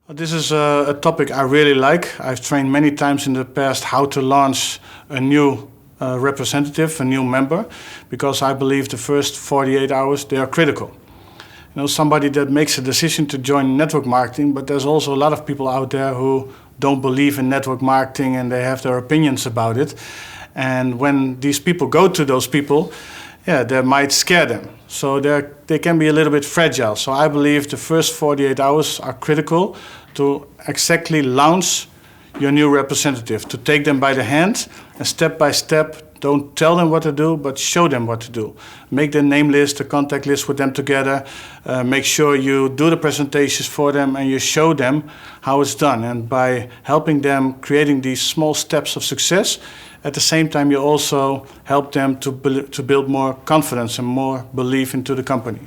This is a topic I really like. I've trained many times in the past how to launch a new representative, a new member, because I believe the first 48 hours, they are critical. You know, somebody that makes a decision to join network marketing, but there's also a lot of people out there who don't believe in network marketing and they have their opinions about it. And when these people go to those people, they might scare them. So they can be a little bit fragile. So I believe the first 48 hours are critical to exactly launch your new representative, to take them by the hand and step by step, don't tell them what to do, but show them what to do. Make the name list, the contact list with them together. Make sure you do the presentations for them and you show them how it's done. And by helping them creating these small steps of success, at the same time you also help them to build more confidence and more belief into the company.